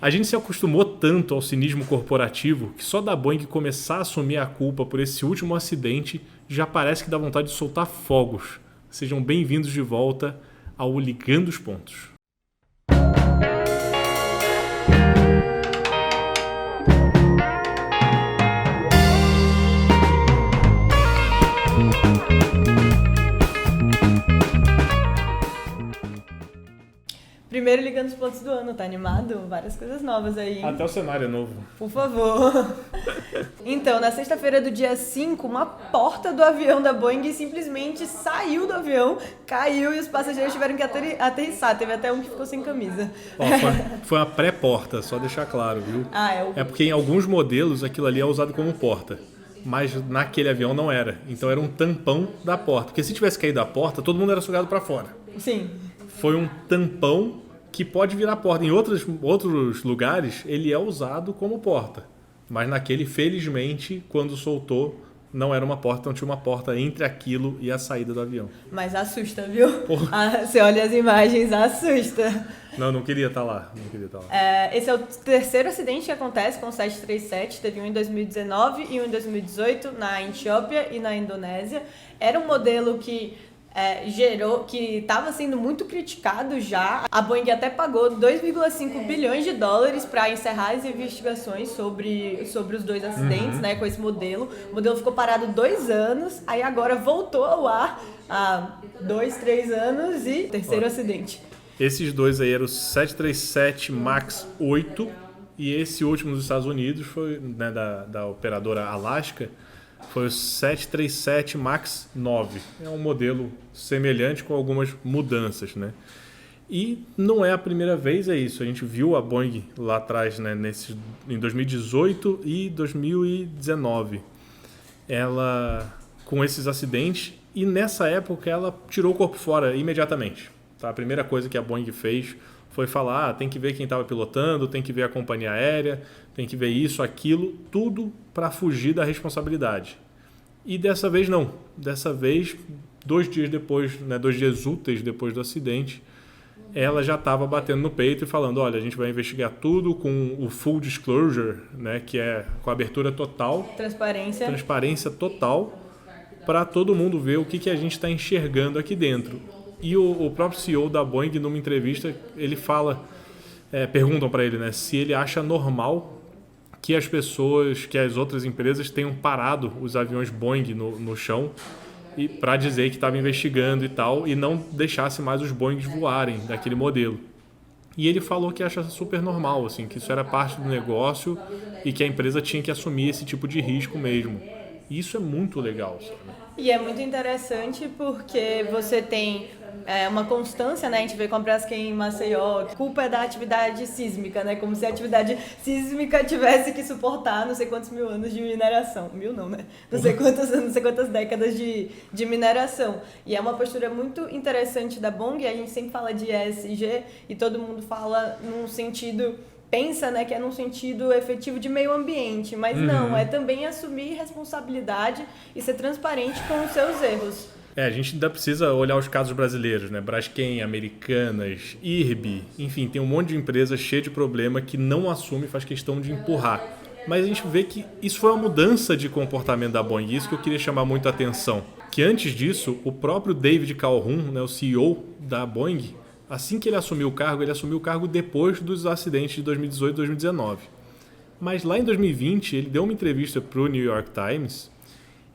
A gente se acostumou tanto ao cinismo corporativo que só da Boeing começar a assumir a culpa por esse último acidente já parece que dá vontade de soltar fogos. Sejam bem-vindos de volta ao Ligando os Pontos. Primeiro Ligando os Pontos do ano, tá animado? Várias coisas novas aí, hein? Até o cenário é novo. Por favor. Então, na sexta-feira do dia 5, uma porta do avião da Boeing simplesmente saiu do avião, caiu e os passageiros tiveram que aterrissar. Teve até um que ficou sem camisa. Foi uma pré-porta, só deixar claro, viu? É porque em alguns modelos aquilo ali é usado como porta. Mas naquele avião não era. Então era um tampão da porta. Porque se tivesse caído a porta, todo mundo era sugado para fora. Sim. Foi um tampão que pode virar porta. Em outros lugares, ele é usado como porta. Mas naquele, felizmente, quando soltou, não era uma porta, então tinha uma porta entre aquilo e a saída do avião. Mas assusta, viu? Você olha as imagens, assusta. Não queria estar lá. Esse é o terceiro acidente que acontece com o 737. Teve um em 2019 e um em 2018 na Etiópia e na Indonésia. Era um modelo que que estava sendo muito criticado já. A Boeing até pagou 2,5 bilhões de dólares para encerrar as investigações sobre os dois acidentes, né, com esse modelo. O modelo ficou parado 2 anos, aí agora voltou ao ar há 2, 3 anos e terceiro acidente. Esses dois aí eram o 737 MAX 8 e esse último dos Estados Unidos foi, né, da operadora Alaska. Foi o 737 MAX 9. É um modelo semelhante com algumas mudanças, né? E não é a primeira vez, é isso. A gente viu a Boeing lá atrás, né, em 2018 e 2019. Ela com esses acidentes e nessa época ela tirou o corpo fora imediatamente. Tá? A primeira coisa que a Boeing fez foi falar, tem que ver quem estava pilotando, tem que ver a companhia aérea, tem que ver isso, aquilo, tudo para fugir da responsabilidade. E dessa vez não. Dessa vez, 2 dias depois, né, 2 dias úteis depois do acidente, ela já estava batendo no peito e falando, olha, a gente vai investigar tudo com o full disclosure, né, que é com a abertura total. Transparência total, para todo mundo ver o que a gente está enxergando aqui dentro. E o próprio CEO da Boeing, numa entrevista, ele fala, perguntam para ele, né, se ele acha normal que as outras empresas tenham parado os aviões Boeing no chão e para dizer que estava investigando e tal, e não deixasse mais os Boeings voarem daquele modelo. E ele falou que acha super normal, assim, que isso era parte do negócio e que a empresa tinha que assumir esse tipo de risco mesmo. E isso é muito legal, sabe? E é muito interessante porque você tem uma constância, né? A gente vê com a Braskem em Maceió, a culpa é da atividade sísmica, né? Como se a atividade sísmica tivesse que suportar não sei quantos mil anos de mineração. Mil não, né? Não sei quantas décadas de mineração. E é uma postura muito interessante da Boeing. A gente sempre fala de ESG e todo mundo fala num sentido... pensa, né, que é num sentido efetivo de meio ambiente, mas não, é também assumir responsabilidade e ser transparente com os seus erros. A gente ainda precisa olhar os casos brasileiros, né? Braskem, Americanas, IRB, enfim, tem um monte de empresas cheias de problema que não assume e faz questão de empurrar. Mas a gente vê que isso foi uma mudança de comportamento da Boeing, isso que eu queria chamar muito a atenção. Que antes disso, o próprio David Calhoun, né, o CEO da Boeing, assim que ele assumiu o cargo depois dos acidentes de 2018 e 2019. Mas lá em 2020, ele deu uma entrevista para o New York Times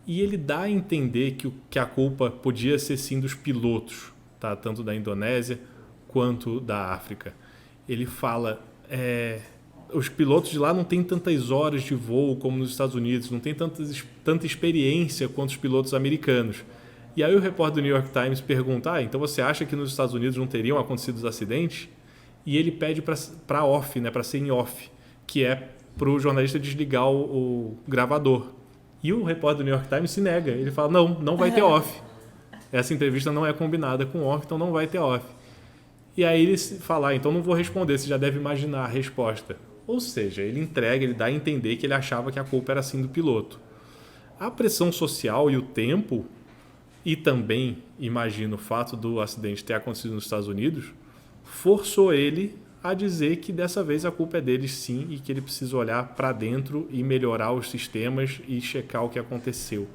e ele dá a entender que a culpa podia ser sim dos pilotos, tá? Tanto da Indonésia quanto da África. Ele fala, os pilotos de lá não têm tantas horas de voo como nos Estados Unidos, não têm tanta experiência quanto os pilotos americanos. E aí o repórter do New York Times pergunta, então você acha que nos Estados Unidos não teriam acontecido os acidentes? E ele pede para off, né, para ser em off, que é para o jornalista desligar o gravador. E o repórter do New York Times se nega. Ele fala, não vai ter off. Essa entrevista não é combinada com off, então não vai ter off. E aí ele fala, então não vou responder, você já deve imaginar a resposta. Ou seja, ele dá a entender que ele achava que a culpa era sim do piloto. A pressão social e o tempo... E também, imagino, o fato do acidente ter acontecido nos Estados Unidos, forçou ele a dizer que dessa vez a culpa é deles sim e que ele precisa olhar para dentro e melhorar os sistemas e checar o que aconteceu.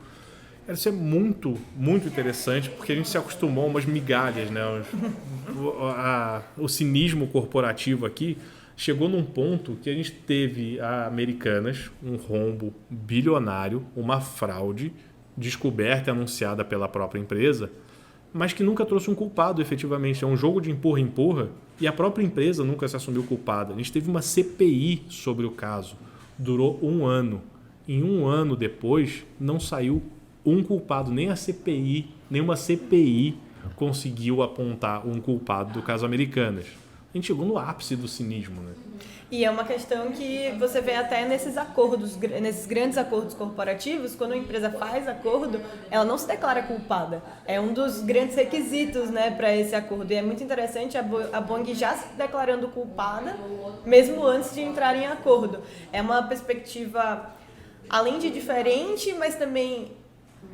Isso é muito, muito interessante, porque a gente se acostumou a umas migalhas, né? O cinismo corporativo aqui chegou num ponto que a gente teve a Americanas, um rombo bilionário, uma fraude descoberta e anunciada pela própria empresa, mas que nunca trouxe um culpado efetivamente. É um jogo de empurra-empurra e a própria empresa nunca se assumiu culpada. A gente teve uma CPI sobre o caso, durou 1 ano. Em 1 ano depois, não saiu um culpado, nem a CPI, nenhuma CPI conseguiu apontar um culpado do caso Americanas. A gente chegou no ápice do cinismo, né? E é uma questão que você vê até nesses acordos, nesses grandes acordos corporativos, quando a empresa faz acordo, ela não se declara culpada. É um dos grandes requisitos, né, para esse acordo. E é muito interessante a Boeing já se declarando culpada, mesmo antes de entrar em acordo. É uma perspectiva, além de diferente, mas também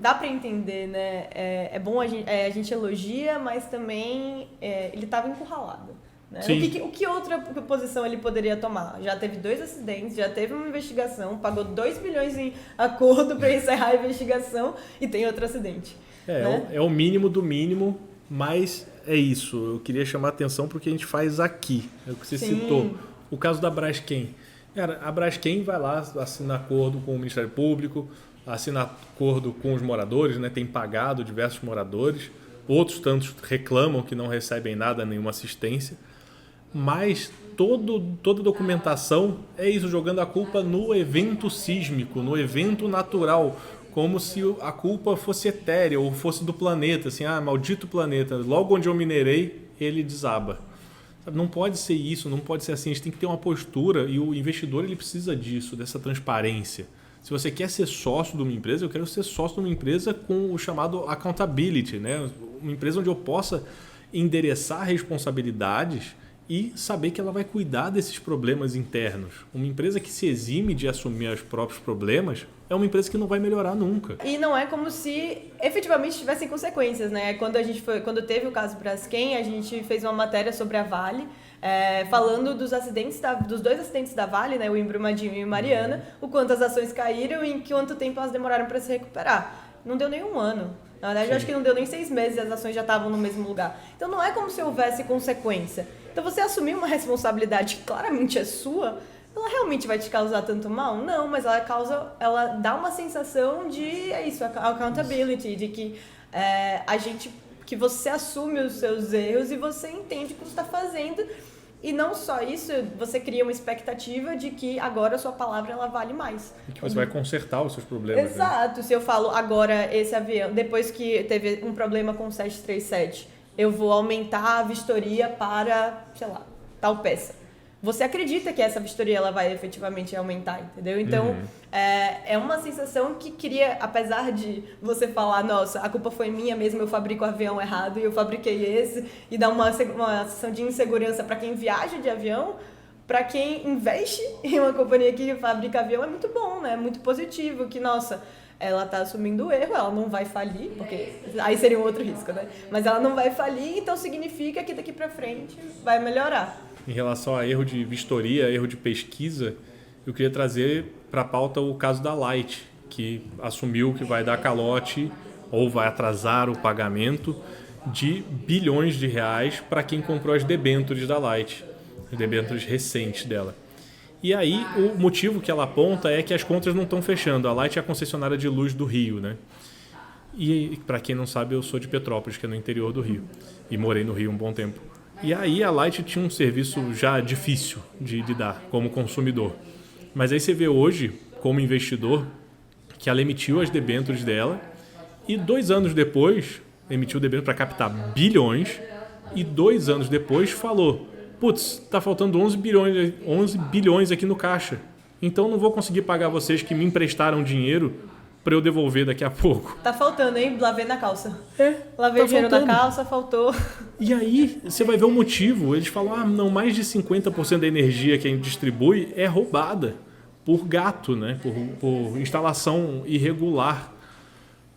dá para entender, né? É bom a gente elogia, mas também ele estava encurralado. Né? O que outra posição ele poderia tomar? Já teve 2 acidentes, já teve uma investigação, pagou 2 bilhões em acordo para encerrar a investigação e tem outro acidente. Né? É o mínimo do mínimo, mas é isso. Eu queria chamar a atenção para o que a gente faz aqui. É o que você citou. O caso da Braskem. Cara, a Braskem vai lá, assina acordo com o Ministério Público, assina acordo com os moradores, né? Tem pagado diversos moradores. Outros tantos reclamam que não recebem nada, nenhuma assistência. Mas toda documentação é isso, jogando a culpa no evento sísmico, no evento natural, como se a culpa fosse etérea ou fosse do planeta, assim, maldito planeta, logo onde eu minerei, ele desaba. Não pode ser isso, não pode ser assim, a gente tem que ter uma postura e o investidor ele precisa disso, dessa transparência. Se você quer ser sócio de uma empresa, eu quero ser sócio de uma empresa com o chamado accountability, né? Uma empresa onde eu possa endereçar responsabilidades e saber que ela vai cuidar desses problemas internos. Uma empresa que se exime de assumir os próprios problemas é uma empresa que não vai melhorar nunca. E não é como se efetivamente tivessem consequências, né? Quando teve o caso Braskem, a gente fez uma matéria sobre a Vale, falando dos acidentes, dos 2 acidentes da Vale, né? O em Brumadinho e o Mariana, o quanto as ações caíram e em quanto tempo elas demoraram para se recuperar. Não deu nem 1 ano. Na verdade, eu acho que não deu nem 6 meses e as ações já estavam no mesmo lugar. Então não é como se houvesse consequência. Então você assumir uma responsabilidade que claramente é sua, ela realmente vai te causar tanto mal? Não, mas ela dá uma sensação de, accountability, de que que você assume os seus erros e você entende o que você está fazendo. E não só isso, você cria uma expectativa de que agora a sua palavra ela vale mais. E que você vai consertar os seus problemas. Exato. Né? Se eu falo agora esse avião, depois que teve um problema com o 737, eu vou aumentar a vistoria para, sei lá, tal peça. Você acredita que essa vistoria ela vai efetivamente aumentar, entendeu? Então, é uma sensação que cria, apesar de você falar, nossa, a culpa foi minha mesmo, eu fabrico o avião errado e eu fabriquei esse, e dá uma sensação de insegurança para quem viaja de avião, para quem investe em uma companhia que fabrica avião, é muito bom, né? É muito positivo, que, nossa, ela está assumindo o erro, ela não vai falir, porque aí seria um outro risco, né? Mas ela não vai falir, então significa que daqui para frente vai melhorar. Em relação a erro de vistoria, erro de pesquisa, eu queria trazer para a pauta o caso da Light, que assumiu que vai dar calote ou vai atrasar o pagamento de bilhões de reais para quem comprou as debêntures da Light, as debêntures recentes dela. E aí o motivo que ela aponta é que as contas não estão fechando. A Light é a concessionária de luz do Rio, né? E para quem não sabe, eu sou de Petrópolis, que é no interior do Rio, e morei no Rio um bom tempo. E aí a Light tinha um serviço já difícil de dar como consumidor. Mas aí você vê hoje, como investidor, que ela emitiu as debêntures dela e 2 anos depois emitiu debêntures para captar bilhões e 2 anos depois falou, putz, tá faltando 11 bilhões aqui no caixa. Então não vou conseguir pagar vocês que me emprestaram dinheiro para eu devolver daqui a pouco. Tá faltando, hein? Lavei na calça. Lavei o dinheiro na calça, faltou. E aí, você vai ver o motivo. Eles falam, não, mais de 50% da energia que a gente distribui é roubada por gato, né? Por instalação irregular.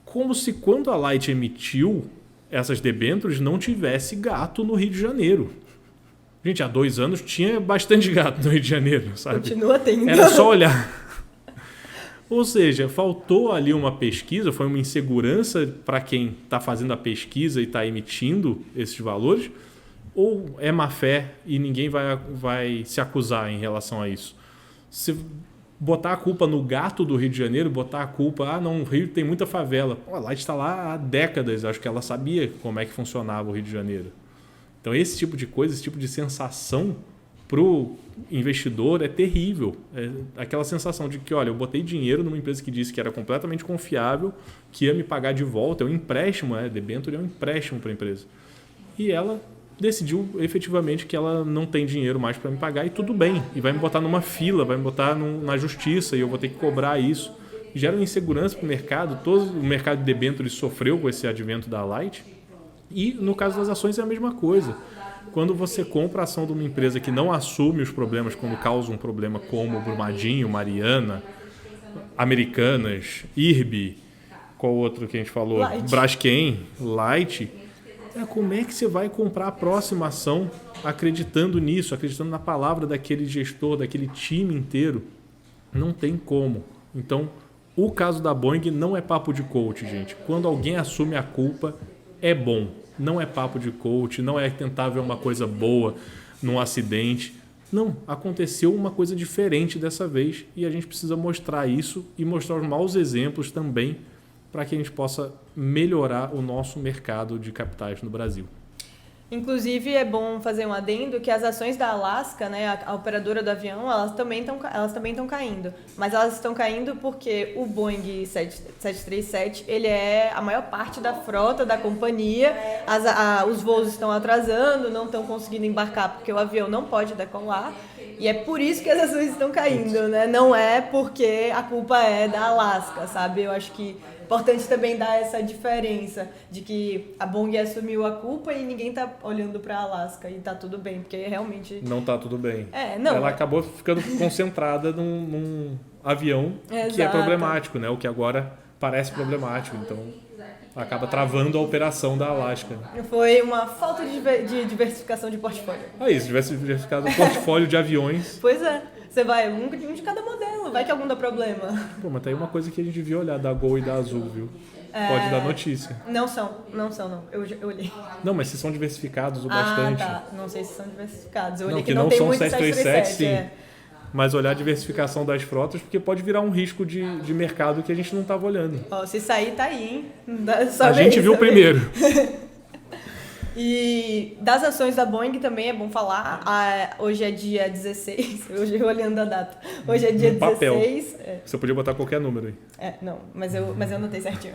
Como se quando a Light emitiu essas debêntures não tivesse gato no Rio de Janeiro. Gente, há 2 anos tinha bastante gato no Rio de Janeiro, sabe? Continua tendo. Era só olhar. Ou seja, faltou ali uma pesquisa, foi uma insegurança para quem está fazendo a pesquisa e está emitindo esses valores, ou é má fé e ninguém vai se acusar em relação a isso? Se botar a culpa no gato do Rio de Janeiro, botar a culpa, o Rio tem muita favela. Pô, a Light está lá há décadas, acho que ela sabia como é que funcionava o Rio de Janeiro. Então esse tipo de coisa, esse tipo de sensação para o investidor é terrível. É aquela sensação de que, olha, eu botei dinheiro numa empresa que disse que era completamente confiável, que ia me pagar de volta, é um empréstimo, debênture é um empréstimo para a empresa. E ela decidiu efetivamente que ela não tem dinheiro mais para me pagar e tudo bem. E vai me botar numa fila, vai me botar na justiça e eu vou ter que cobrar isso. Gera uma insegurança para o mercado. Todo o mercado de debênture sofreu com esse advento da Light. E no caso das ações é a mesma coisa. Quando você compra a ação de uma empresa que não assume os problemas quando causa um problema como Brumadinho, Mariana, Americanas, IRB, qual outro que a gente falou? Light. Braskem, Light. Como é que você vai comprar a próxima ação acreditando nisso, acreditando na palavra daquele gestor, daquele time inteiro? Não tem como. Então, o caso da Boeing não é papo de coach, gente. Quando alguém assume a culpa, é bom. Não é papo de coach, não é tentar ver uma coisa boa num acidente. Não, aconteceu uma coisa diferente dessa vez e a gente precisa mostrar isso e mostrar os maus exemplos também para que a gente possa melhorar o nosso mercado de capitais no Brasil. Inclusive, é bom fazer um adendo que as ações da Alaska, né, a operadora do avião, elas também estão caindo. Mas elas estão caindo porque o Boeing 737, ele é a maior parte da frota da companhia. Os voos estão atrasando, não estão conseguindo embarcar porque o avião não pode decolar. E é por isso que as ações estão caindo, né? Não é porque a culpa é da Alaska, sabe? Eu acho que é importante também dar essa diferença de que a Boeing assumiu a culpa e ninguém tá olhando para a Alaska e tá tudo bem, porque realmente... Não tá tudo bem. Não. Ela acabou ficando concentrada num avião que é problemático, né? O que agora parece problemático, então acaba travando a operação da Alaska. Foi uma falta de diversificação de portfólio. Isso, tivesse diversificado o portfólio de aviões. Pois é. Você vai um de cada modelo, vai que algum dá problema. Pô, mas tá aí uma coisa que a gente devia olhar, da Gol e da Azul, viu? Pode dar notícia. Não são. Eu olhei. Não, mas se são diversificados o bastante. Tá. Não sei se são diversificados. Eu olhei Não, que não tem são muito 737, sim. Mas olhar a diversificação das frotas, porque pode virar um risco de mercado que a gente não estava olhando. Se sair, tá aí, hein? A gente viu primeiro. E das ações da Boeing também é bom falar. Hoje é dia 16, hoje olhando a data. Hoje é dia 16. Papel. Você podia botar qualquer número aí. Não, mas eu anotei certinho.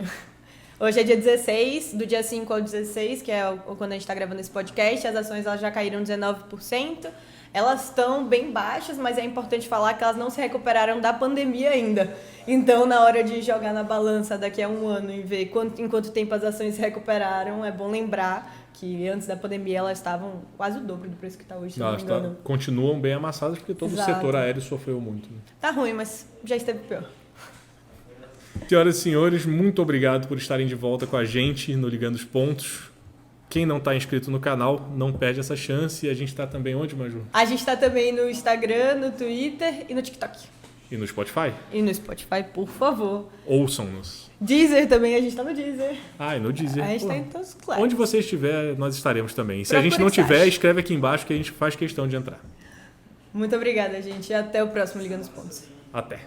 Hoje é dia 16, do dia 5 ao 16, que é quando a gente está gravando esse podcast. As ações elas já caíram 19%. Elas estão bem baixas, mas é importante falar que elas não se recuperaram da pandemia ainda. Então, na hora de jogar na balança daqui a um ano e ver em quanto tempo as ações se recuperaram, é bom lembrar que antes da pandemia elas estavam quase o dobro do preço que está hoje, se não me engano. Continuam bem amassadas porque todo o setor aéreo sofreu muito. Né? Tá ruim, mas já esteve pior. Senhoras e senhores, muito obrigado por estarem de volta com a gente no Ligando os Pontos. Quem não está inscrito no canal, não perde essa chance. E a gente está também onde, Maju? A gente está também no Instagram, no Twitter e no TikTok. E no Spotify? E no Spotify, por favor. Ouçam-nos. Deezer também, a gente está no Deezer. E no Deezer. A gente está em todos os claros. Onde você estiver, nós estaremos também. Se a gente não tiver, escreve aqui embaixo que a gente faz questão de entrar. Muito obrigada, gente. E até o próximo Ligando os Pontos. Até.